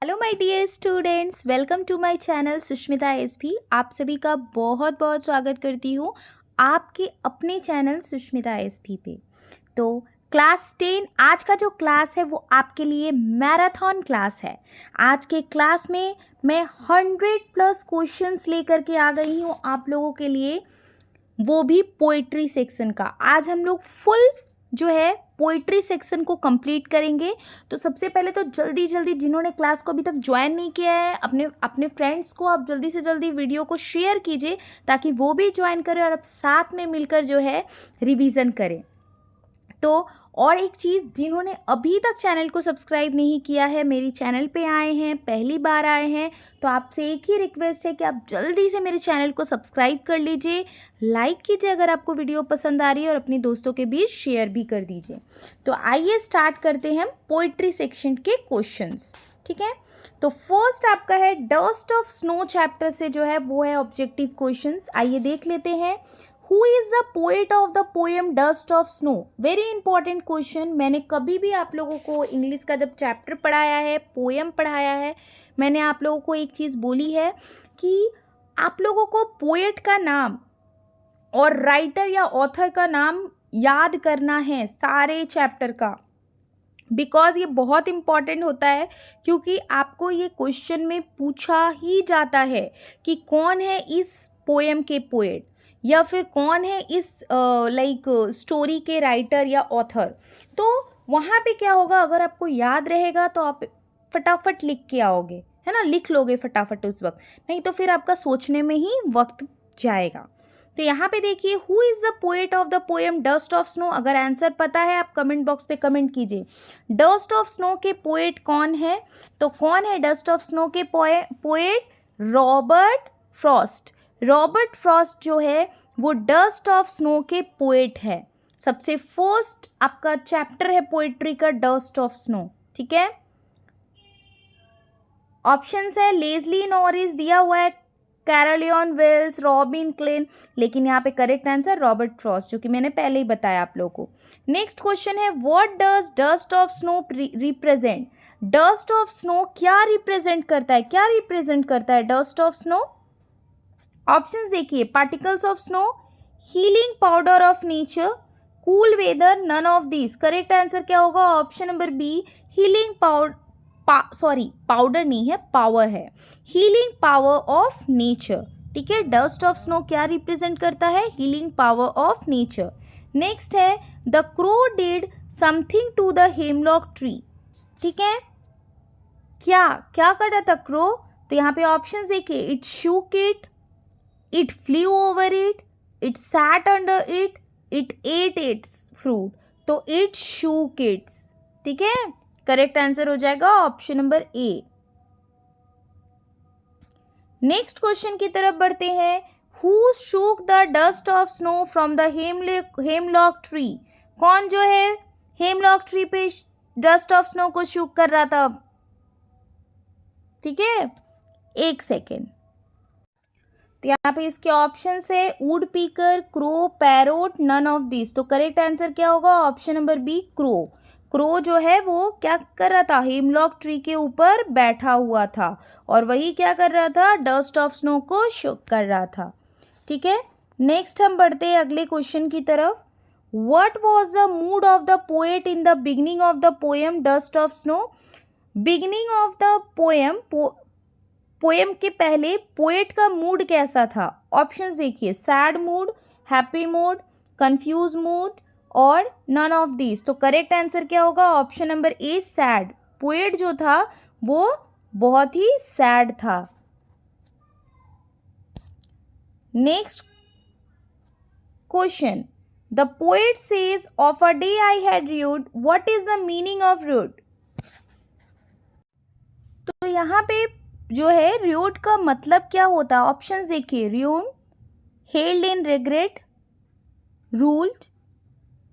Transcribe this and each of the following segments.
Hello my dear students, welcome to my channel Sushmita SP. आप सभी का बहुत बहुत स्वागत करती हूँ आपके अपने चैनल सुष्मिता एसपी पे। तो क्लास 10 आज का जो क्लास है वो आपके लिए मैराथन क्लास है। आज के क्लास में मैं 100+ क्वेश्चंस लेकर के आ गई हूँ आप लोगों के लिए, वो भी पोइट्री सेक्शन का। आज हम लोग फुल जो है पोइट्री सेक्शन को कंप्लीट करेंगे। तो सबसे पहले तो जल्दी जल्दी जिन्होंने क्लास को अभी तक ज्वाइन नहीं किया है, अपने अपने फ्रेंड्स को आप जल्दी से जल्दी वीडियो को शेयर कीजिए ताकि वो भी ज्वाइन करें और अब साथ में मिलकर जो है रिवीजन करें। तो और एक चीज़, जिन्होंने अभी तक चैनल को सब्सक्राइब नहीं किया है, मेरी चैनल पे आए हैं, पहली बार आए हैं, तो आपसे एक ही रिक्वेस्ट है कि आप जल्दी से मेरे चैनल को सब्सक्राइब कर लीजिए, लाइक कीजिए अगर आपको वीडियो पसंद आ रही है और अपने दोस्तों के बीच शेयर भी कर दीजिए। तो आइए स्टार्ट करते हैं पोइट्री सेक्शन के क्वेश्चंस। ठीक है, तो फर्स्ट आपका है डस्ट ऑफ स्नो चैप्टर से जो है वो है ऑब्जेक्टिव क्वेश्चंस। आइए देख लेते हैं। Who is the poet of the poem Dust of Snow? Very important question. मैंने कभी भी आप लोगों को इंग्लिश का जब चैप्टर पढ़ाया है, पोएम पढ़ाया है, मैंने आप लोगों को एक चीज़ बोली है कि आप लोगों को पोएट का नाम और राइटर या ऑथर का नाम याद करना है सारे चैप्टर का, बिकॉज ये बहुत इम्पॉर्टेंट होता है, क्योंकि आपको ये क्वेश्चन में पूछा ही जाता है कि कौन है इस पोएम के पोएट या फिर कौन है इस स्टोरी के राइटर या ऑथर। तो वहाँ पे क्या होगा, अगर आपको याद रहेगा तो आप फटाफट लिख के आओगे, है ना, लिख लोगे फटाफट उस वक्त, नहीं तो फिर आपका सोचने में ही वक्त जाएगा। तो यहाँ पे देखिए, who is the poet of the poem dust of snow. अगर आंसर पता है आप कमेंट बॉक्स पे कमेंट कीजिए। डस्ट ऑफ स्नो के पोएट कौन है? तो कौन है डस्ट ऑफ स्नो के poet? Robert Frost. Robert Frost जो है वो डस्ट ऑफ स्नो के पोएट है। सबसे फर्स्ट आपका चैप्टर है पोएट्री का डस्ट ऑफ स्नो। ठीक है, ऑप्शंस है लेस्ली नॉरिस दिया हुआ है, कैरोलिन वेल्स, रॉबिन क्लेन, लेकिन यहाँ पे करेक्ट आंसर रॉबर्ट फ्रॉस्ट, जो कि मैंने पहले ही बताया आप लोगों को। नेक्स्ट क्वेश्चन है, what does dust of snow represent? Dust of snow क्या रिप्रेजेंट करता है? क्या रिप्रेजेंट करता है डस्ट ऑफ स्नो? ऑप्शंस देखिए, particles of snow, healing powder of nature, cool weather, none of this. Correct answer क्या होगा? Option number B, healing powder नहीं है, पावर है, हीलिंग पावर ऑफ नेचर। ठीक है, डस्ट ऑफ स्नो क्या represent करता है? Healing power of nature. Next है, the crow did something to the hemlock tree. ठीक है, क्या क्या कर रहा था क्रो? तो यहाँ पे ऑप्शंस देखिए, it shook it, it flew over it, it sat under it, it ate its fruit। तो it shook its। ठीक है, करेक्ट आंसर हो जाएगा ऑप्शन नंबर ए। नेक्स्ट क्वेश्चन की तरफ बढ़ते हैं। Who shook the dust of snow from the hemlock tree? कौन जो है हेमलॉक ट्री पे डस्ट ऑफ स्नो को शूक कर रहा था? ठीक है, एक सेकेंड। तो यहाँ पे इसके ऑप्शन है woodpecker, crow, parrot, none of this. तो करेक्ट आंसर क्या होगा? Option number B, crow. Crow जो है वो क्या कर रहा था? हेमलॉक ट्री के ऊपर बैठा हुआ था और वही क्या कर रहा था? डस्ट ऑफ स्नो को शूक कर रहा था। ठीक है, नेक्स्ट हम बढ़ते हैं अगले क्वेश्चन की तरफ। What was the mood of the poet in the beginning of the poem dust of snow? Beginning of the poem के पहले पोएट का मूड कैसा था? ऑप्शंस देखिए, sad mood, happy mood, confuse mood और नन ऑफ दिस। तो correct answer क्या होगा? ऑप्शन नंबर ए, सैड। पोएट जो था वो बहुत ही सैड था। Next question, the poet sage of a day I had rude, what is the meaning of rude? तो यहाँ पे जो है र्यूड का मतलब क्या होता है? ऑप्शंस देखिए, ruin, held in regret, ruled,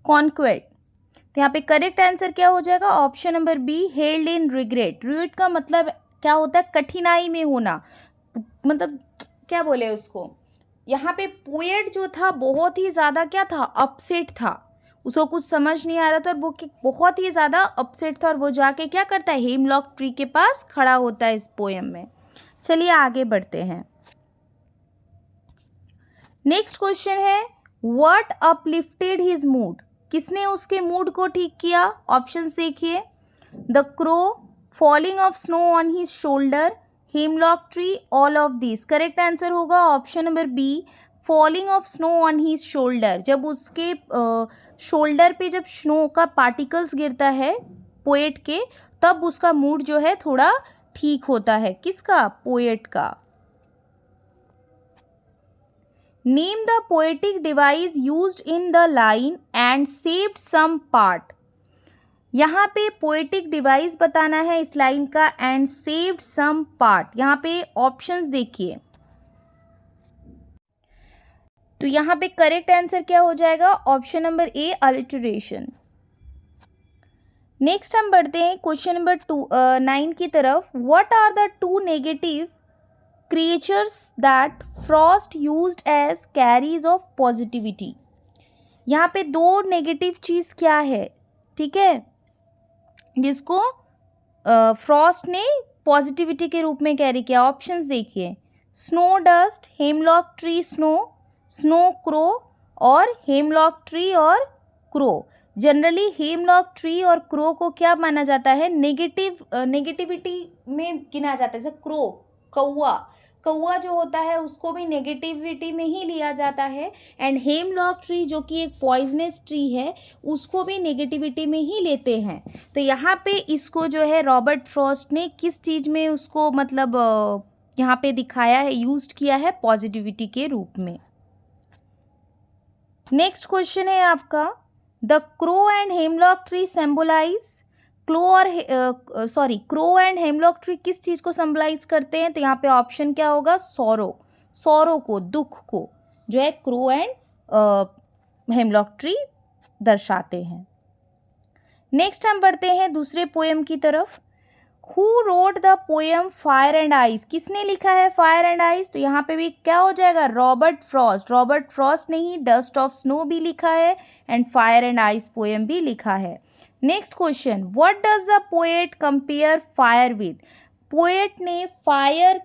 conquered. तो यहाँ पे करेक्ट आंसर क्या हो जाएगा? Option number B, held in regret. Rued का मतलब क्या होता है? कठिनाई में होना, मतलब क्या बोले उसको। यहाँ पे पोएट जो था बहुत ही ज़्यादा क्या था? अपसेट था, उसको कुछ समझ नहीं आ रहा था और वो बहुत ही ज़्यादा अपसेट था और वो जाके क्या करता है, हेमलॉक ट्री के पास खड़ा होता है इस पोएम में। चलिए आगे बढ़ते हैं। नेक्स्ट क्वेश्चन है, व्हाट अपलिफ्टेड हिज मूड, किसने उसके मूड को ठीक किया? ऑप्शंस देखिए, the crow, falling of snow on his shoulder, hemlock tree, all of this. Correct answer होगा option number B, falling of snow on his shoulder. जब उसके शोल्डर पे जब स्नो का पार्टिकल्स गिरता है पोएट के, तब उसका मूड जो है थोड़ा ठीक होता है। किसका? पोएट का। Name the poetic device used in the line and saved some part. यहाँ पे पोएटिक डिवाइस बताना है इस लाइन का, एंड सेव्ड सम पार्ट। यहाँ पे ऑप्शंस देखिए, तो यहाँ पे करेक्ट आंसर क्या हो जाएगा? Option number A, alliteration. Next हम बढ़ते हैं क्वेश्चन नंबर 9 की तरफ। What are the two negative creatures that Frost used as carries of positivity। यहाँ पे दो नेगेटिव चीज़ क्या है, ठीक है, जिसको फ्रॉस्ट ने पॉजिटिविटी के रूप में कैरी किया। ऑप्शंस देखिए, snow dust, hemlock tree snow, snow crow, और हेमलॉक ट्री और क्रो। जनरली हेमलॉक ट्री और क्रो को क्या माना जाता है? नेगेटिविटी में गिना जाता है। जैसे क्रो, कौवा जो होता है उसको भी नेगेटिविटी में ही लिया जाता है, एंड हेमलॉक ट्री जो कि एक पॉइजनस ट्री है उसको भी नेगेटिविटी में ही लेते हैं। तो यहाँ पे इसको जो है रॉबर्ट फ्रॉस्ट ने किस चीज़ में उसको मतलब यहाँ पे दिखाया है, यूज्ड किया है पॉजिटिविटी के रूप में। नेक्स्ट क्वेश्चन है आपका, the crow and hemlock tree symbolize, crow and hemlock tree किस चीज़ को सिंबलाइज करते हैं? तो यहाँ पे ऑप्शन क्या होगा? सौरो को, दुख को जो है क्रो एंड हेमलॉक ट्री दर्शाते हैं। नेक्स्ट हम बढ़ते हैं दूसरे पोएम की तरफ। Who wrote the poem fire and ice, किसने लिखा है फायर एंड आइस? तो यहाँ पे भी क्या हो जाएगा? रॉबर्ट फ्रॉस्ट ने ही डस्ट ऑफ स्नो भी लिखा है and fire and ice poem भी लिखा है। Next question, what does the poet compare fire with, poet ने फायर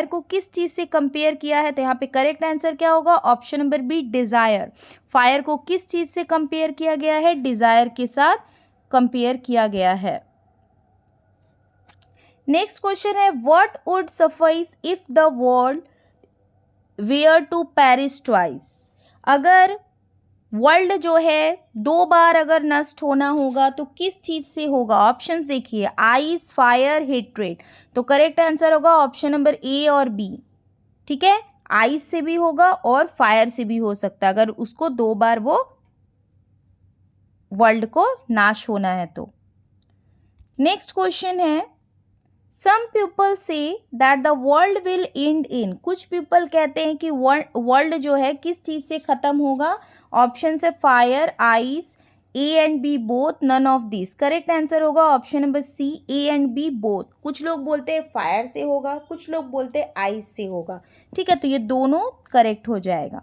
को किस चीज़ से कंपेयर किया है? तो यहाँ पे करेक्ट आंसर क्या होगा? Option number B, desire. Fire को किस चीज़ से कंपेयर किया गया है? डिज़ायर के साथ कंपेयर किया गया है। नेक्स्ट क्वेश्चन है, what would suffice if the world were to perish twice, अगर वर्ल्ड जो है दो बार अगर नष्ट होना होगा तो किस चीज़ से होगा? ऑप्शंस देखिए, आइस, फायर, हेट्रेड। तो करेक्ट आंसर होगा ऑप्शन नंबर ए और बी, ठीक है, आइस से भी होगा और फायर से भी हो सकता है, अगर उसको दो बार वो वर्ल्ड को नाश होना है तो। नेक्स्ट क्वेश्चन है, some people say that the world will end in, कुछ पीपल कहते हैं कि वर्ल्ड जो है किस चीज़ से ख़त्म होगा? ऑप्शन है fire, ice, A and B both, none of this. Correct answer होगा option number C, A and B both. कुछ लोग बोलते हैं फायर से होगा, कुछ लोग बोलते हैं आइस से होगा, ठीक है, तो ये दोनों करेक्ट हो जाएगा।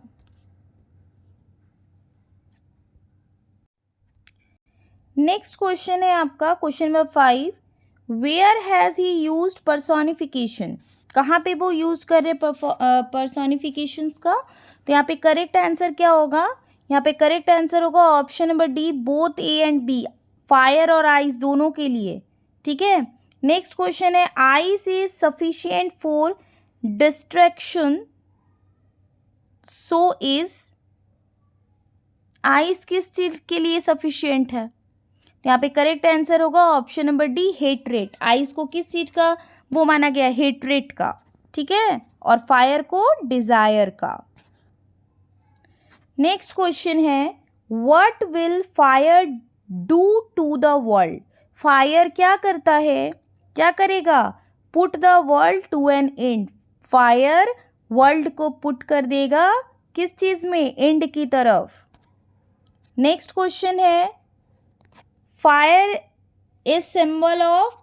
नेक्स्ट क्वेश्चन है आपका question number 5, where has he used personification, कहाँ पे वो यूज कर रहे पर्सोनिफिकेशंस का? तो यहाँ पे करेक्ट आंसर क्या होगा? यहाँ पे करेक्ट आंसर होगा option number D, both A and B, fire और आइस दोनों के लिए, ठीक है। नेक्स्ट क्वेश्चन है, ice is sufficient for distraction, so is, ice किस चीज के लिए सफिशिएंट है? यहाँ पे करेक्ट आंसर होगा option number D, hatred. Ice को किस चीज का वो माना गया? हेट्रेट का, ठीक है, और फायर को डिजायर का। नेक्स्ट क्वेश्चन है, what will fire do to the world, fire क्या करता है, क्या करेगा? Put the world to an end, fire world को पुट कर देगा किस चीज में? एंड की तरफ। नेक्स्ट क्वेश्चन है, fire is symbol of,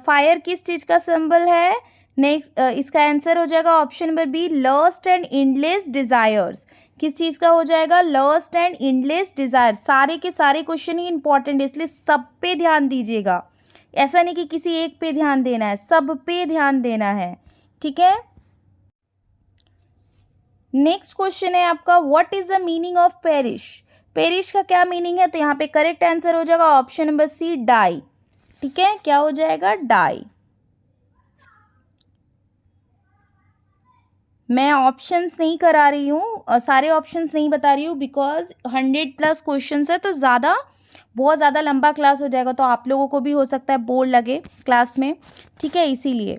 fire किस चीज का सिंबल है? नेक्स्ट इसका आंसर हो जाएगा option number B, lust and endless desires. किस चीज़ का हो जाएगा? Lust and endless desire. सारे के सारे क्वेश्चन ही इंपॉर्टेंट है, इसलिए सब पे ध्यान दीजिएगा। ऐसा नहीं कि किसी एक पे ध्यान देना है, सब पे ध्यान देना है, ठीक है। नेक्स्ट क्वेश्चन है आपका, what is the meaning of perish? Perish का क्या मीनिंग है? तो यहाँ पे करेक्ट आंसर हो जाएगा ऑप्शन नंबर सी, डाई। ठीक है, क्या हो जाएगा? डाई। मैं ऑप्शंस नहीं करा रही हूँ, सारे ऑप्शंस नहीं बता रही हूँ, बिकॉज 100+ क्वेश्चंस है तो बहुत ज़्यादा लंबा क्लास हो जाएगा, तो आप लोगों को भी हो सकता है बोर लगे क्लास में, ठीक है, इसीलिए।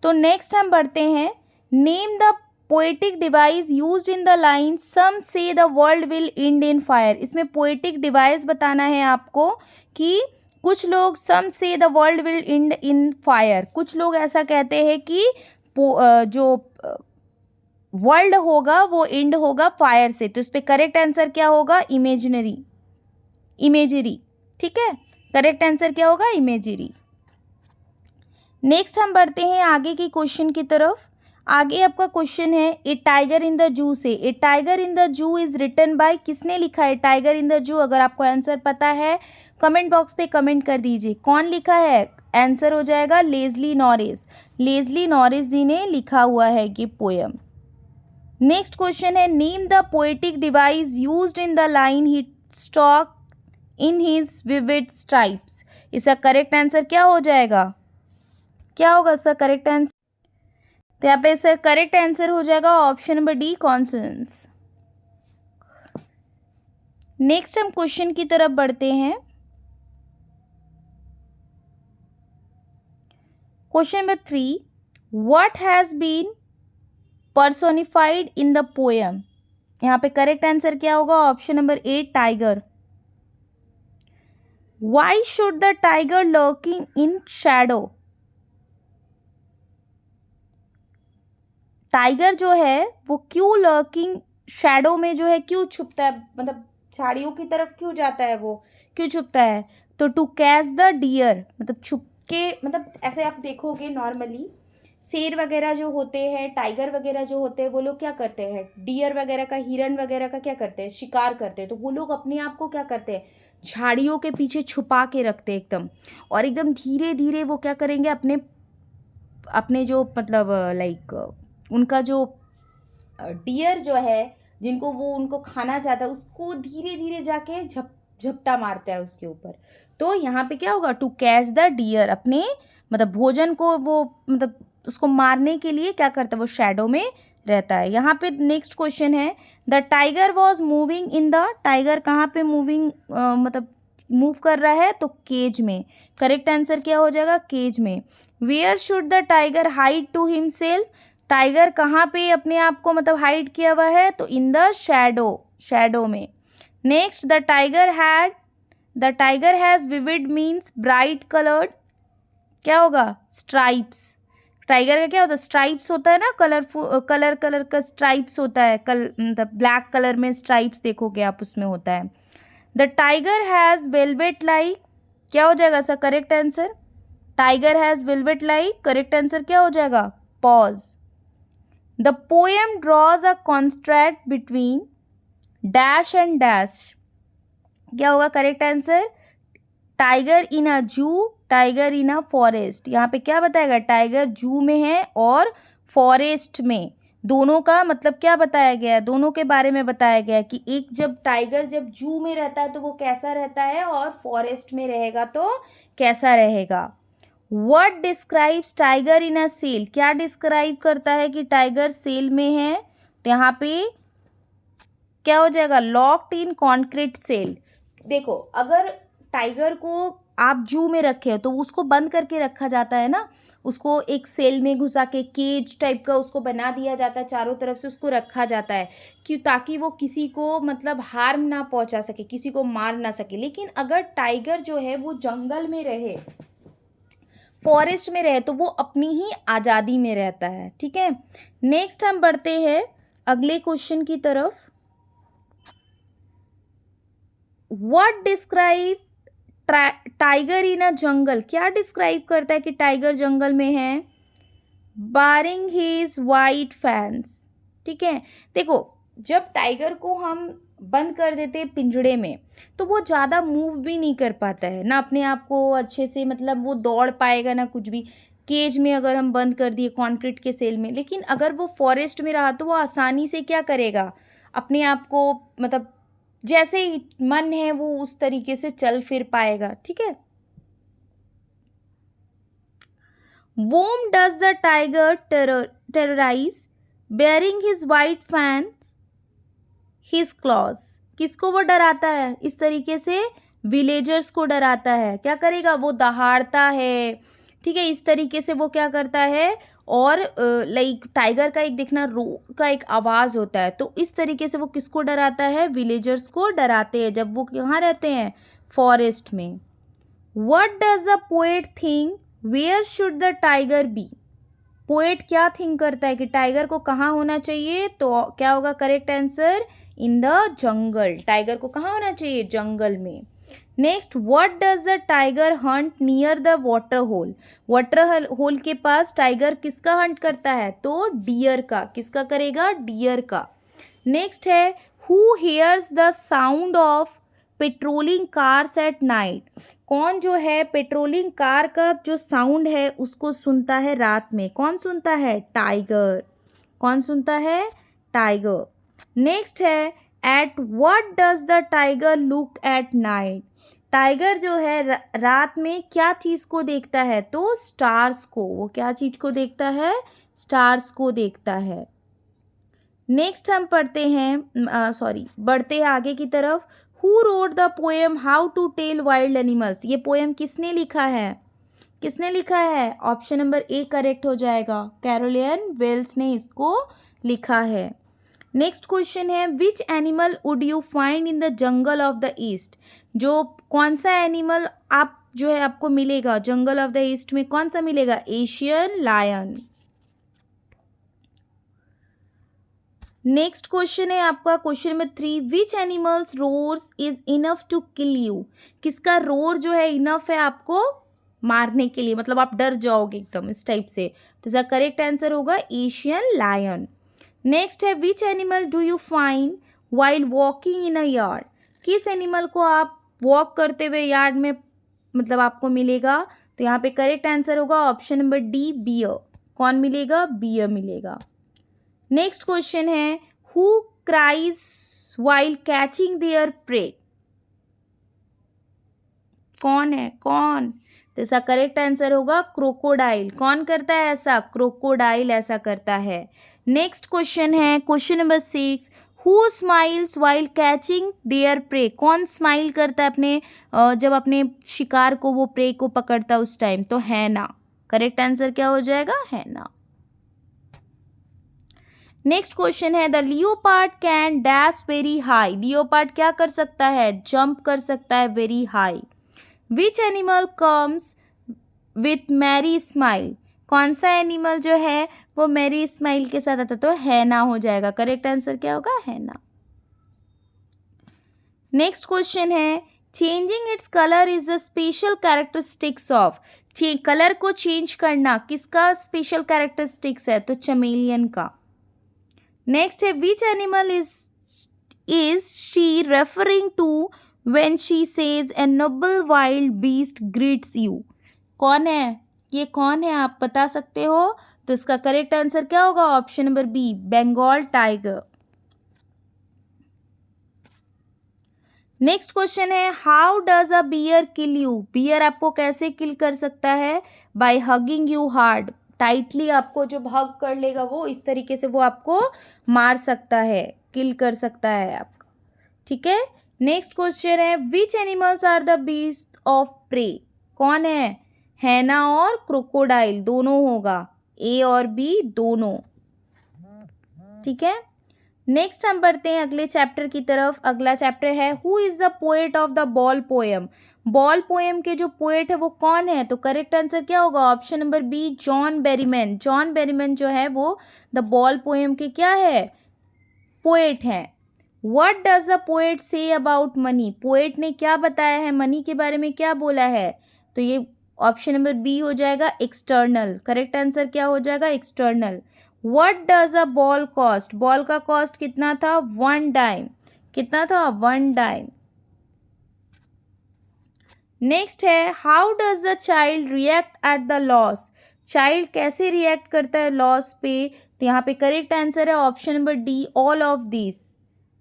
तो नेक्स्ट हम बढ़ते हैं, name the poetic device used in the line some say the world will end in fire. इसमें पोएटिक डिवाइस बताना है आपको कि कुछ लोग some say the world will end in fire, कुछ लोग ऐसा कहते हैं कि जो वर्ल्ड होगा वो एंड होगा फायर से, तो इस पे करेक्ट आंसर क्या होगा? इमेजिनरी, इमेजरी, ठीक है, करेक्ट आंसर क्या होगा? इमेजरी। नेक्स्ट हम बढ़ते हैं आगे की क्वेश्चन की तरफ। आगे आपका क्वेश्चन है, ए टाइगर इन द जू से। A tiger in the zoo is written by, किसने लिखा है टाइगर इन द जू? अगर आपको आंसर पता है कमेंट बॉक्स पे कमेंट कर दीजिए, कौन लिखा है? आंसर हो जाएगा लेज़ली नॉरिस। लेज़ली नॉरिस जी ने लिखा हुआ है ये पोएम। नेक्स्ट क्वेश्चन है, name the poetic device used in the line he stock in his vivid stripes. इसका करेक्ट आंसर क्या हो जाएगा? क्या होगा इसका करेक्ट आंसर? तो यहाँ पे इसका करेक्ट आंसर हो जाएगा option number D, consonants. Next हम क्वेश्चन की तरफ बढ़ते हैं। Question number 3, what has been personified in the poem. यहाँ पे करेक्ट आंसर क्या होगा? Option number A, tiger. Why should the tiger lurking in shadow? Tiger जो है वो क्यों लर्किंग शैडो में जो है क्यों छुपता है, मतलब झाड़ियों की तरफ क्यों जाता है, वो क्यों छुपता है? तो टू कैच द डियर, मतलब छुप के, मतलब ऐसे आप देखोगे नॉर्मली शेर वगैरह जो होते हैं, टाइगर वगैरह जो होते हैं, वो लोग क्या करते हैं? डियर वगैरह का, हिरन वगैरह का क्या करते हैं? शिकार करते हैं। तो वो लोग अपने आप को क्या करते हैं? झाड़ियों के पीछे छुपा के रखते हैं एकदम, और एकदम धीरे धीरे वो क्या करेंगे, अपने अपने जो मतलब लाइक उनका जो डियर जो है, जिनको वो उनको खाना चाहता है, उसको धीरे धीरे जाके झपटा मारता है उसके ऊपर। तो यहाँ पे क्या होगा? टू कैच द डियर, अपने मतलब भोजन को वो मतलब उसको मारने के लिए क्या करता है? वो शैडो में रहता है। यहाँ पे नेक्स्ट क्वेश्चन है, the tiger was moving in the, tiger कहाँ पे मूविंग मतलब मूव कर रहा है? तो केज में। करेक्ट आंसर क्या हो जाएगा? केज में। Where should the tiger hide to himself? Tiger कहाँ पे अपने आप को मतलब हाइड किया हुआ है? तो इन द शैडो, शैडो में। Next, the tiger has vivid means bright coloured, क्या होगा? स्ट्राइप्स। टाइगर का क्या होता है? स्ट्राइप्स होता है ना, कलरफुल कलर का स्ट्राइप्स होता है, मतलब ब्लैक कलर में स्ट्राइप्स देखोगे आप, उसमें होता है। The tiger has velvet like, क्या हो जाएगा sir correct answer? Tiger has velvet like, correct answer क्या हो जाएगा? Pause. The poem draws a contrast between dash and dash, क्या होगा करेक्ट आंसर? टाइगर इन अ जू, टाइगर इन अ फॉरेस्ट। यहाँ पे क्या बताएगा? टाइगर जू में है और फॉरेस्ट में, दोनों का मतलब क्या बताया गया है? दोनों के बारे में बताया गया है कि एक जब टाइगर जब जू में रहता है तो वो कैसा रहता है, और फॉरेस्ट में रहेगा तो कैसा रहेगा। What describes tiger in a cell? क्या डिस्क्राइब करता है कि टाइगर सेल में है? तो यहाँ पे क्या हो जाएगा? Locked in concrete cell. देखो, अगर टाइगर को आप जू में रखे हो तो उसको बंद करके रखा जाता है ना, उसको एक सेल में घुसा के केज टाइप का उसको बना दिया जाता है, चारों तरफ से उसको रखा जाता है कि ताकि वो किसी को मतलब हार्म ना पहुंचा सके, किसी को मार ना सके। लेकिन अगर टाइगर जो है वो जंगल में रहे, फॉरेस्ट में रहे, तो वो अपनी ही आज़ादी में रहता है, ठीक है। नेक्स्ट हम बढ़ते हैं अगले क्वेश्चन की तरफ। व्हाट डिस्क्राइब टाइगर इन अ जंगल? क्या डिस्क्राइब करता है कि टाइगर जंगल में है? बारिंग हिज वाइट फैंस, ठीक है। देखो, जब टाइगर को हम बंद कर देते हैं पिंजड़े में तो वो ज़्यादा मूव भी नहीं कर पाता है ना, अपने आप को अच्छे से, मतलब वो दौड़ पाएगा ना कुछ भी। केज में अगर हम बंद कर दिए कंक्रीट के सेल में, लेकिन अगर वो फॉरेस्ट में रहा तो वो आसानी से क्या करेगा, अपने आप को, मतलब जैसे ही मन है वो उस तरीके से चल फिर पाएगा। ठीक है। Whom does the tiger terrorize? Bearing his white fangs, his claws. किसको वो डराता है इस तरीके से? विलेजर्स को डराता है। क्या करेगा? वो दहाड़ता है। ठीक है, इस तरीके से वो क्या करता है। और लाइक टाइगर का एक देखना रो का एक आवाज़ होता है, तो इस तरीके से वो किसको डराता है? विलेजर्स को डराते हैं जब वो कहाँ रहते हैं? फॉरेस्ट में। What does the poet think? Where should the tiger be? Poet क्या थिंक करता है कि टाइगर को कहाँ होना चाहिए? तो क्या होगा correct answer? In the jungle. Tiger को कहाँ होना चाहिए? जंगल में। Next, what does the tiger hunt near the water hole? Water hole के पास टाइगर किसका हंट करता है? तो डियर का। किसका करेगा? डियर का। नेक्स्ट है, who hairs the sound of patrolling cars at night? कौन जो है पेट्रोलिंग कार का जो साउंड है उसको सुनता है रात में? कौन सुनता है? टाइगर। कौन सुनता है? टाइगर। नेक्स्ट है, at what does the tiger look at night? Tiger जो है रात में क्या चीज़ को देखता है? तो स्टार्स को। वो क्या चीज़ को देखता है? स्टार्स को देखता है। नेक्स्ट हम पढ़ते हैं, बढ़ते हैं आगे की तरफ। Who wrote the poem how to tell wild animals? ये पोएम किसने लिखा है? किसने लिखा है? ऑप्शन नंबर ए करेक्ट हो जाएगा, कैरोलिन वेल्स ने इसको लिखा है। नेक्स्ट क्वेश्चन है, which animal would you find in the jungle of the east? जो कौन सा एनिमल आप जो है आपको मिलेगा जंगल ऑफ द ईस्ट में? कौन सा मिलेगा? Asian lion. नेक्स्ट क्वेश्चन है आपका question number 3, which animals roars is enough to kill you? किसका रोर जो है इनफ है आपको मारने के लिए, मतलब आप डर जाओगे एकदम इस टाइप से? तो इसका करेक्ट आंसर होगा एशियन लायन। नेक्स्ट है, which animal do you find while walking in a yard? किस एनिमल को आप वॉक करते हुए यार्ड में मतलब आपको मिलेगा? तो यहाँ पे करेक्ट आंसर होगा ऑप्शन नंबर डी, बियर। कौन मिलेगा? बियर मिलेगा। नेक्स्ट क्वेश्चन है, who cries while catching there pray? कौन है? कौन? तो इसका करेक्ट आंसर होगा क्रोकोडाइल। कौन करता है ऐसा? क्रोकोडाइल ऐसा करता है। नेक्स्ट क्वेश्चन है question number 6, who smiles while catching there pray? कौन स्माइल करता है अपने जब अपने शिकार को वो प्रे को पकड़ता है उस टाइम? तो हैना। करेक्ट आंसर क्या हो जाएगा? हैना। नेक्स्ट क्वेश्चन है, the leopard can dash very high? Leopard क्या कर सकता है? जंप कर सकता है very high. Which animal comes with merry smile? कौन सा एनिमल जो है वो मैरी स्माइल के साथ आता? तो हैना हो जाएगा। करेक्ट आंसर क्या होगा? हैना। नेक्स्ट क्वेश्चन है, changing its colour is the special characteristics of? Colour को चेंज करना किसका स्पेशल कैरेक्टरिस्टिक्स है? तो चमेलियन का। नेक्स्ट है, which animal is she referring to when she says a noble wild beast greets you? कौन है ये? कौन है आप बता सकते हो? तो इसका करेक्ट आंसर क्या होगा? Option number B, Bengal tiger. Next question है, how does a bear kill you? Bear आपको कैसे किल कर सकता है? By hugging you hard. Tightly आपको जब हग कर लेगा वो इस तरीके से वो आपको मार सकता है, किल कर सकता है आपका। ठीक है। नेक्स्ट क्वेश्चन है, which animals are the beast of prey? कौन है? हैना और क्रोकोडाइल दोनों होगा, ए और बी दोनों। ठीक है। नेक्स्ट हम बढ़ते हैं अगले चैप्टर की तरफ। अगला चैप्टर है, who is the poet of the ball poem? Ball poem के जो पोएट है वो कौन है? तो करेक्ट आंसर क्या होगा? Option number B, John Berryman. John Berryman जो है वो द बॉल पोएम के क्या है? पोएट है। What does the poet say about money? Poet ने क्या बताया है मनी के बारे में? क्या बोला है? तो ये ऑप्शन नंबर बी हो जाएगा, एक्सटर्नल। करेक्ट आंसर क्या हो जाएगा? External. What does a ball cost, ball का कॉस्ट कितना था, 1 डाइम, कितना था, 1 डाइम। नेक्स्ट है how does the child react at the loss, child कैसे रिएक्ट करता है लॉस पे, तो यहाँ पे करेक्ट आंसर है option number D, all of this.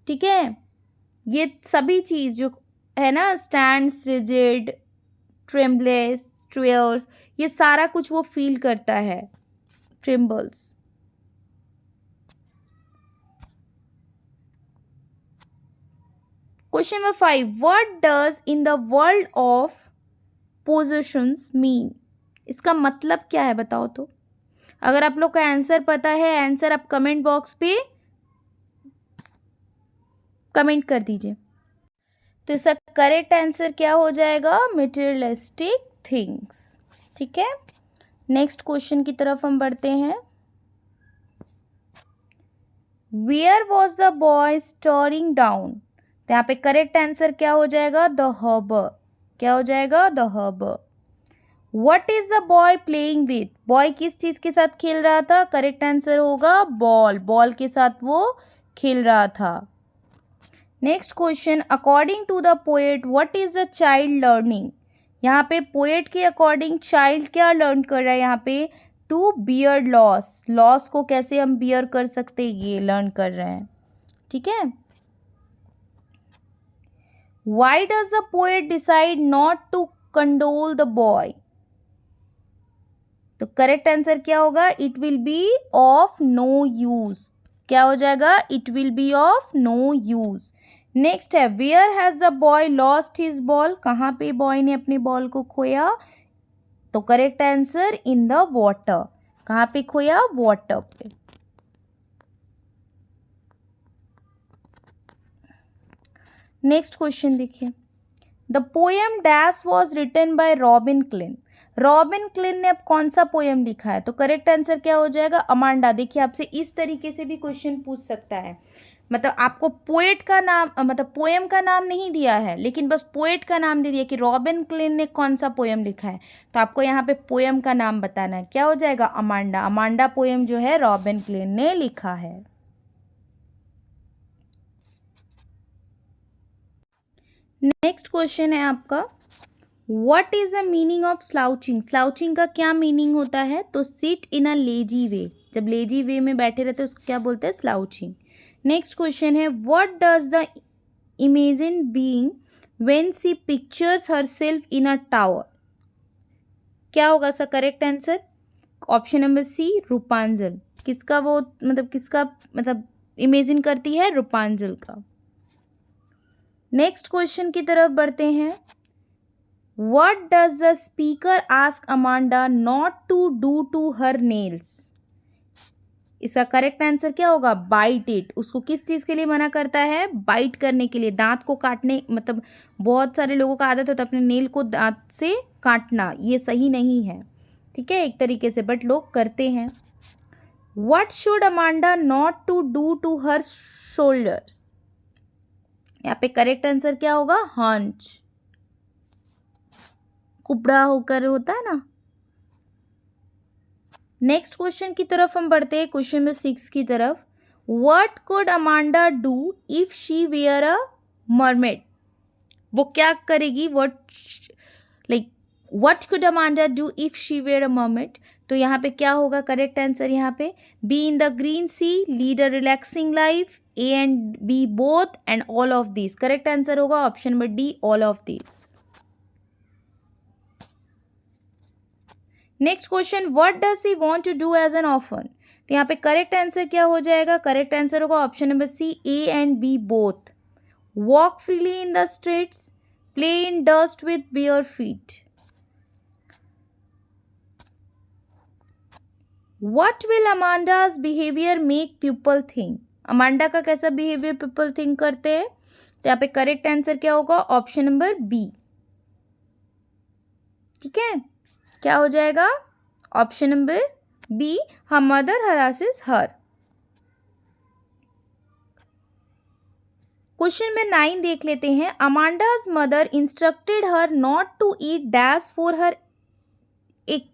ठीक है, ये सभी चीज जो है ना, स्टैंड्स, रिजिड, ट्रेम्बलेस, ट्रेयर्स, ये सारा कुछ वो फील करता है, trembles. Question number 5, what does in the world of positions mean, इसका मतलब क्या है बताओ तो। अगर आप लोग का आंसर पता है, आंसर आप कमेंट बॉक्स पे कमेंट कर दीजिए। तो इसका करेक्ट आंसर क्या हो जाएगा, मटेरियलिस्टिक थिंग्स। ठीक है, नेक्स्ट क्वेश्चन की तरफ हम बढ़ते हैं। Where was the boy staring down, तो यहाँ पे करेक्ट आंसर क्या हो जाएगा, द हर्बर, क्या हो जाएगा, the harbour. What is the boy playing with, boy किस चीज के साथ खेल रहा था, करेक्ट आंसर होगा बॉल, बॉल के साथ वो खेल रहा था। Next question, according to the poet what is the child learning, यहाँ पे पोएट के अकॉर्डिंग चाइल्ड क्या लर्न कर रहा है, यहाँ पे टू बियर लॉस, लॉस को कैसे हम बियर कर सकते, ये लर्न कर रहे हैं। ठीक है, why does the poet decide not to condole the boy, तो करेक्ट आंसर क्या होगा, it will be of no use, क्या हो जाएगा, it will be of no use. Next है where has the boy lost his ball, कहाँ पे boy ने अपनी बॉल को खोया, तो correct answer in the water, कहाँ पे खोया, वाटर पे। नेक्स्ट क्वेश्चन देखिए, the poem dash was written by Robin Klein, Robin Klein ने अब कौन सा पोएम लिखा है, तो करेक्ट आंसर क्या हो जाएगा, अमांडा। देखिए आपसे इस तरीके से भी क्वेश्चन पूछ सकता है, मतलब आपको पोएट का नाम, मतलब पोएम का नाम नहीं दिया है, लेकिन बस पोएट का नाम दे दिया कि रॉबिन क्लिन ने कौन सा पोएम लिखा है, तो आपको यहाँ पे पोएम का नाम बताना है, क्या हो जाएगा, अमांडा, अमांडा पोएम जो है रॉबिन क्लिन ने लिखा है। नेक्स्ट क्वेश्चन है आपका, what is the meaning of slouching, slouching का क्या मीनिंग होता है, तो सिट इन अ लेजी वे, जब लेजी वे में बैठे रहते हैं उसको क्या बोलते हैं, स्लाउचिंग। नेक्स्ट क्वेश्चन है, what does the imagine being when she pictures herself in a tower, क्या होगा इसका correct answer, option number C, Rapunzel, किसका वो मतलब किसका मतलब इमेजिन करती है, रूपांजल का। नेक्स्ट क्वेश्चन की तरफ बढ़ते हैं, What does the speaker ask Amanda not to do to her nails? इसका करेक्ट आंसर क्या होगा, बाइट इट, उसको किस चीज़ के लिए मना करता है, बाइट करने के लिए, दांत को काटने, मतलब बहुत सारे लोगों का आदत होता है अपने नेल को दांत से काटना, ये सही नहीं है। ठीक है, एक तरीके से बट लोग करते हैं। What should Amanda not to do to her shoulders? यहाँ पे करेक्ट आंसर क्या होगा, हंच, कुबड़ा होकर होता है ना। नेक्स्ट क्वेश्चन की तरफ हम बढ़ते हैं, क्वेश्चन नंबर 6 की तरफ, what could Amanda do if she were a mermaid, वो क्या करेगी, what could Amanda do if she were a mermaid, तो यहाँ पे क्या होगा करेक्ट आंसर, यहाँ पे be in the green sea, lead a relaxing life, A and B both and all of this, correct answer होगा option number D, all of this. Next question, what does she want to do as N orphan, तो यहाँ पे correct answer क्या हो जाएगा, correct answer होगा option number C, A and B both, walk freely in the streets, play in dust with bare feet. What will Amanda's behaviour make people think, Amanda का कैसा behaviour people think करते हैं, तो यहाँ पे correct answer क्या होगा, option number B. ठीक है, क्या हो जाएगा, option number B, her mother harasses her. क्वेश्चन में 9 देख लेते हैं, Amanda's mother instructed her not to eat dash for her एक,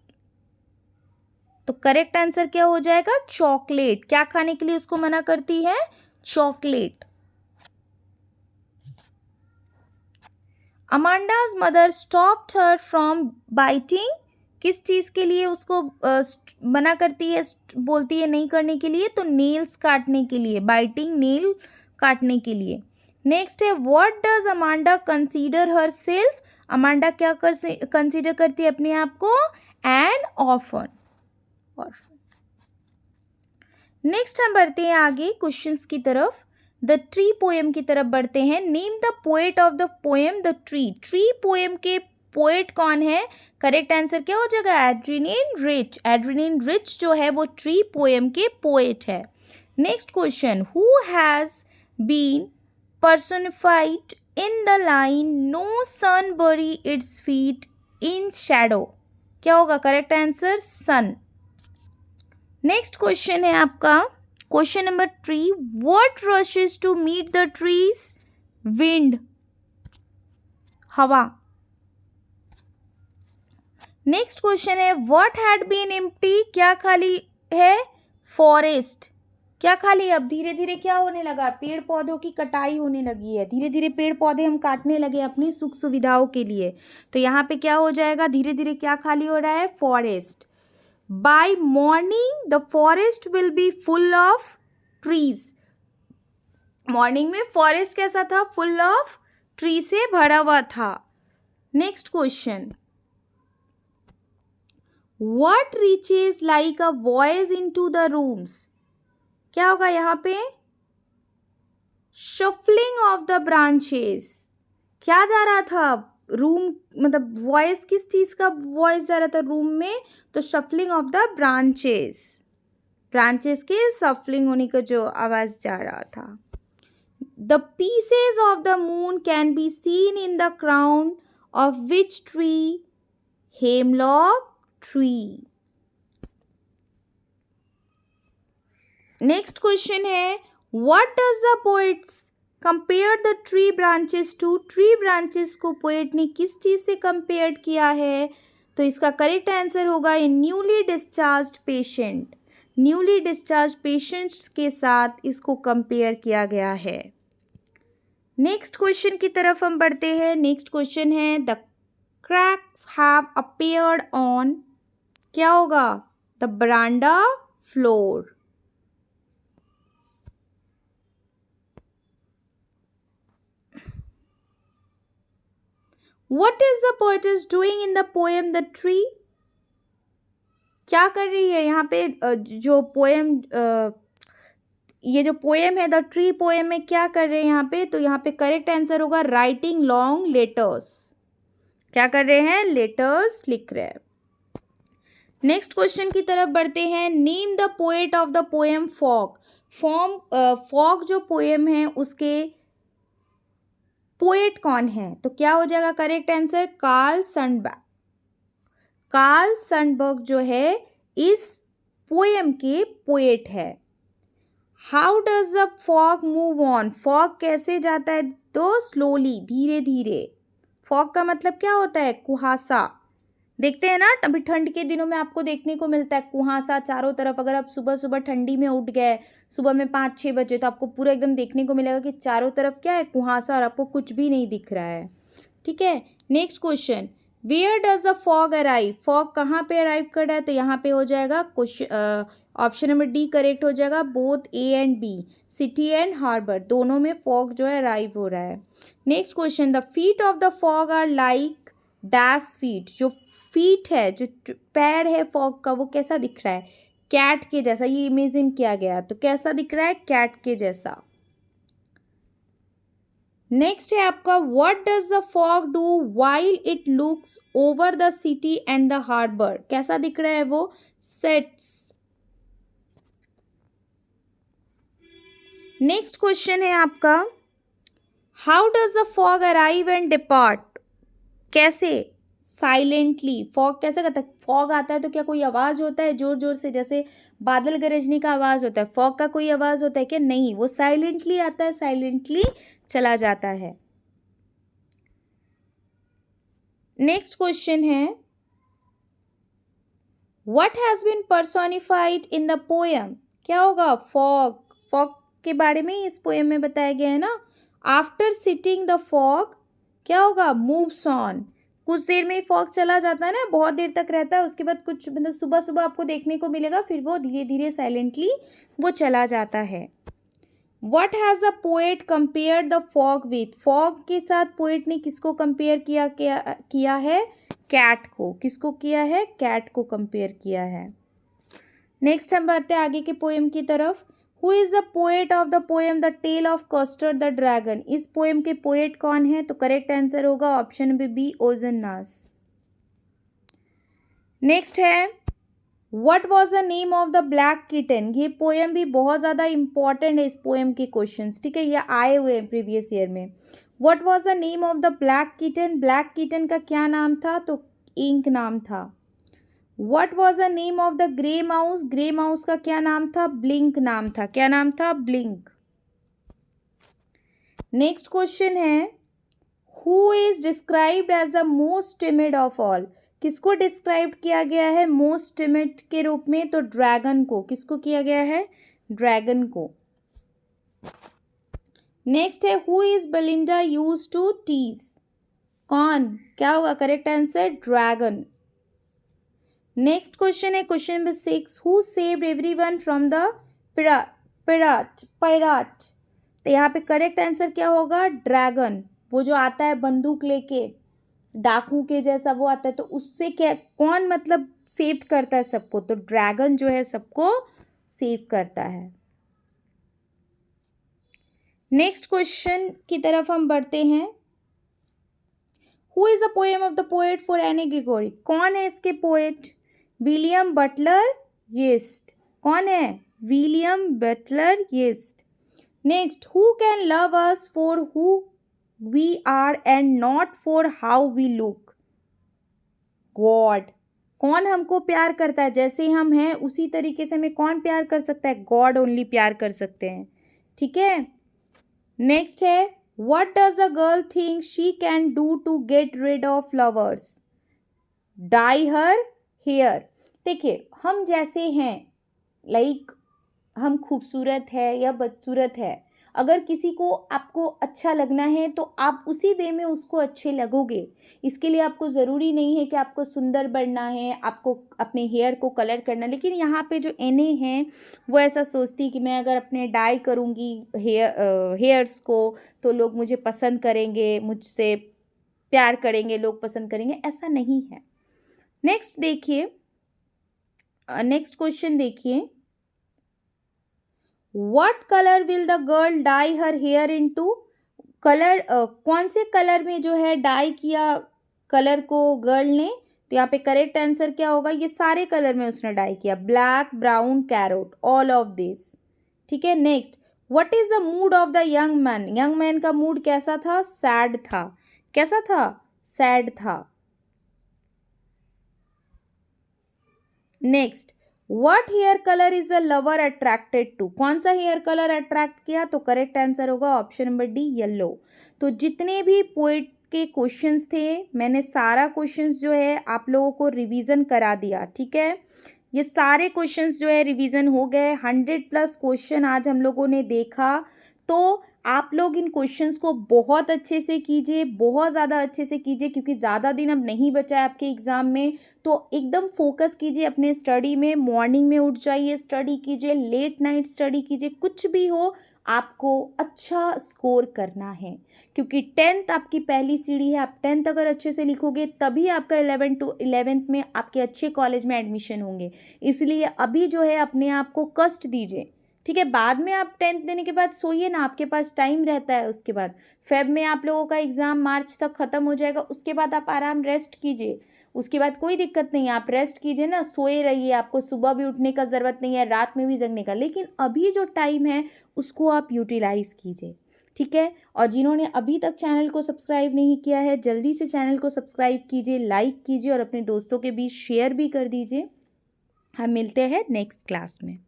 तो करेक्ट आंसर क्या हो जाएगा? चॉकलेट। क्या खाने के लिए उसको मना करती है? Chocolate. Amanda's mother stopped her from biting. किस चीज के लिए उसको मना करती है, बोलती है नहीं करने के लिए? तो नेल्स काटने के लिए, बाइटिंग, नेल काटने के लिए। नेक्स्ट है what does Amanda consider her self. Amanda क्या कंसीडर करती है अपने आप को? N orphan. नेक्स्ट हम बढ़ते हैं आगे क्वेश्चंस की तरफ। द ट्री पोएम की तरफ बढ़ते हैं। Name the poet of the poem the tree. Tree poem के पोएट कौन है? करेक्ट आंसर क्या हो जाएगा? एड्रिनिन रिच। एड्रिनिन रिच जो है वो ट्री पोएम के पोएट है। Next question, who has been personified in the line no sun bury its feet in shadow। क्या होगा correct answer? Sun. Next question है आपका question number 3, what rushes to meet the trees? Wind, हवा। Next question है what had been empty? क्या खाली है? Forest. क्या खाली? अब धीरे धीरे क्या होने लगा? पेड़ पौधों की कटाई होने लगी है। धीरे धीरे पेड़ पौधे हम काटने लगे अपनी सुख सुविधाओं के लिए। तो यहाँ पे क्या हो जाएगा? धीरे धीरे क्या खाली हो रहा है? Forest. By morning the forest will be full of trees. Morning में फॉरेस्ट कैसा था? फुल ऑफ ट्री से भरा हुआ था। Next question, what reaches like a voice into the rooms? क्या होगा यहाँ पे? Shuffling of the branches. क्या जा रहा था? रूम, मतलब वॉइस किस चीज का वॉइस जा रहा था रूम में? तो shuffling of the branches. Branches के शफलिंग होने का जो आवाज जा रहा था। The pieces of the moon can be seen in the crown of which tree? Hemlock tree. Next question है what does the poets compare the tree branches to? Tree branches को पोएट ने किस चीज से कंपेयर किया है? तो इसका करेक्ट आंसर होगा in newly discharged patient. Newly discharge patients के साथ इसको कंपेयर किया गया है। नेक्स्ट क्वेश्चन की तरफ हम बढ़ते हैं। नेक्स्ट क्वेश्चन है the cracks have appeared on. क्या होगा? The veranda floor. What is the poetess doing in the poem The Tree? क्या कर रही है यहाँ पे? जो पोएम, ये जो पोएम है द ट्री पोएम में क्या कर रहे हैं यहाँ पे? तो यहाँ पे करेक्ट आंसर होगा राइटिंग लॉन्ग लेटर्स। क्या कर रहे हैं? लेटर्स लिख रहे हैं। नेक्स्ट क्वेश्चन की तरफ बढ़ते हैं। Name the poet of the poem fog. Fog जो पोएम है उसके पोएट कौन है? तो क्या हो जाएगा करेक्ट आंसर? कार्ल सनबर्ग। कार्ल सनबर्ग जो है इस पोएम के पोएट है। How does the fog move on? Fog कैसे जाता है? तो स्लोली, धीरे धीरे। फॉग का मतलब क्या होता है? कुहासा। देखते हैं ना, अभी ठंड के दिनों में आपको देखने को मिलता है कुहासा चारों तरफ। अगर आप सुबह सुबह ठंडी में उठ गए, सुबह में 5-6 बजे, तो आपको पूरा एकदम देखने को मिलेगा कि चारों तरफ क्या है? कुहासा, और आपको कुछ भी नहीं दिख रहा है। ठीक है। Next question, where does the fog arrive? Fog कहाँ पे अराइव कर रहा है? तो यहाँ पे हो जाएगा question, option number D correct हो जाएगा। Both A and B, city and harbour, दोनों में फॉग जो है अराइव हो रहा है। Next question, the feet of the fog are like dash feet. जो फीट है, जो पैर है फॉग का, वो कैसा दिख रहा है? कैट के जैसा। ये इमेजिन किया गया, तो कैसा दिख रहा है? कैट के जैसा। नेक्स्ट है आपका what does the fog do while it looks over the city and the harbour? कैसा दिख रहा है वो? सेट्स। नेक्स्ट क्वेश्चन है आपका how does the fog arrive and depart? कैसे? साइलेंटली। फॉग कैसे करता है? फॉग आता है तो क्या कोई आवाज होता है जोर जोर से, जैसे बादल गरजने का आवाज होता है? फॉग का कोई आवाज होता है क्या? नहीं, वो साइलेंटली आता है, साइलेंटली चला जाता है। नेक्स्ट क्वेश्चन है What has been personified in the poem? क्या होगा? फॉग. फॉग के बारे में इस पोएम में बताया गया है ना. आफ्टर सिटिंग द फॉग क्या होगा? Moves on. कुछ देर में फॉग चला जाता है ना, बहुत देर तक रहता है, उसके बाद कुछ मतलब सुबह सुबह आपको देखने को मिलेगा, फिर वो धीरे धीरे साइलेंटली वो चला जाता है. What has the poet compare the fog with? Fog के साथ पोएट ने किसको कंपेयर किया है? कैट को. किसको किया है? कैट को कंपेयर किया है. नेक्स्ट हम बढ़ते हैं आगे के पोएम की तरफ. Who is the poet of the poem the tale of custard the dragon? इस पोएम के पोएट कौन है? तो करेक्ट आंसर होगा option number B, Ogden Nash. Next है what was the name of the black kitten? ये पोएम भी बहुत ज़्यादा इंपॉर्टेंट है. इस पोएम के क्वेश्चन, ठीक है, ये आए हुए हैं प्रीवियस ईयर में. What was the name of the black kitten? Black kitten का क्या नाम था? तो इंक नाम था. What was the name of the grey mouse? Grey mouse का क्या नाम था? ब्लिंक नाम था. क्या नाम था? ब्लिंक. नेक्स्ट क्वेश्चन है who is described as the most timid of all? किसको डिस्क्राइब किया गया है मोस्ट टिमिड के रूप में? तो ड्रैगन को. किसको किया गया है? ड्रैगन को. नेक्स्ट है who is Belinda use to tease? कौन? क्या होगा correct answer? Dragon. Next question है question number 6. Who saved everyone from the pirate? तो यहाँ पे करेक्ट आंसर क्या होगा? ड्रैगन. वो जो आता है बंदूक लेके, डाकू के जैसा वो आता है, तो उससे क्या कौन मतलब सेव करता है सबको? तो ड्रैगन जो है सबको सेव करता है. नेक्स्ट क्वेश्चन की तरफ हम बढ़ते हैं. Who is a poem of the poet for Anne Gregory? कौन है इसके पोएट? विलियम बटलर येस्ट. कौन है? विलियम बटलर येस्ट. Next who can love us for who we are and not for how we look? God. कौन हमको प्यार करता है? जैसे हम हैं उसी तरीके से हमें कौन प्यार कर सकता है? गॉड ओनली प्यार कर सकते हैं. ठीक है. नेक्स्ट है what does a girl think she can do to get rid of lovers? Dye her hair. देखिए हम जैसे हैं, लाइक हम खूबसूरत है या बदसूरत है, अगर किसी को आपको अच्छा लगना है तो आप उसी वे में उसको अच्छे लगोगे. इसके लिए आपको ज़रूरी नहीं है कि आपको सुंदर बनना है, आपको अपने हेयर को कलर करना. लेकिन यहाँ पे जो एने हैं वो ऐसा सोचती कि मैं अगर अपने डाई करूँगी हेयर्स को तो लोग मुझे पसंद करेंगे, मुझसे प्यार करेंगे, लोग पसंद करेंगे. ऐसा नहीं है. नेक्स्ट देखिए, नेक्स्ट क्वेश्चन देखिए. What colour will the girl dye her hair into? Colour कौन से कलर में जो है डाई किया कलर को गर्ल ने? तो यहाँ पे करेक्ट आंसर क्या होगा? ये सारे कलर में उसने डाई किया. Black, brown, carrot, all of this. ठीक है. Next what is the mood of the young man? Young man का मूड कैसा था? सैड था. कैसा था? सैड था. Next what hair colour is the lover attracted to? कौन सा हेयर कलर अट्रैक्ट किया? तो करेक्ट आंसर होगा ऑप्शन नंबर डी, येलो. तो जितने भी पोएट के क्वेश्चंस थे मैंने सारा क्वेश्चंस जो है आप लोगों को रिवीजन करा दिया. ठीक है. ये सारे क्वेश्चंस जो है रिवीजन हो गए. 100+ क्वेश्चन आज हम लोगों ने देखा. तो आप लोग इन क्वेश्चंस को बहुत अच्छे से कीजिए, बहुत ज़्यादा अच्छे से कीजिए, क्योंकि ज़्यादा दिन अब नहीं बचा है आपके एग्ज़ाम में. तो एकदम फोकस कीजिए अपने स्टडी में. मॉर्निंग में उठ जाइए, स्टडी कीजिए, लेट नाइट स्टडी कीजिए, कुछ भी हो आपको अच्छा स्कोर करना है, क्योंकि 10th आपकी पहली सीढ़ी है. आप 10th अगर अच्छे से लिखोगे तभी आपका 11th to 11th में आपके अच्छे कॉलेज में एडमिशन होंगे. इसलिए अभी जो है अपने आप को कष्ट दीजिए. ठीक है. बाद में आप 10th देने के बाद सोइए ना, आपके पास टाइम रहता है. उसके बाद फेब में आप लोगों का एग्ज़ाम मार्च तक ख़त्म हो जाएगा. उसके बाद आप आराम रेस्ट कीजिए. उसके बाद कोई दिक्कत नहीं है, आप रेस्ट कीजिए ना, सोए रहिए. आपको सुबह भी उठने का ज़रूरत नहीं है, रात में भी जगने का. लेकिन अभी जो टाइम है उसको आप यूटिलाइज़ कीजिए. ठीक है. और जिन्होंने अभी तक चैनल को सब्सक्राइब नहीं किया है जल्दी से चैनल को सब्सक्राइब कीजिए, लाइक कीजिए और अपने दोस्तों के बीच शेयर भी कर दीजिए. हम मिलते हैं नेक्स्ट क्लास में.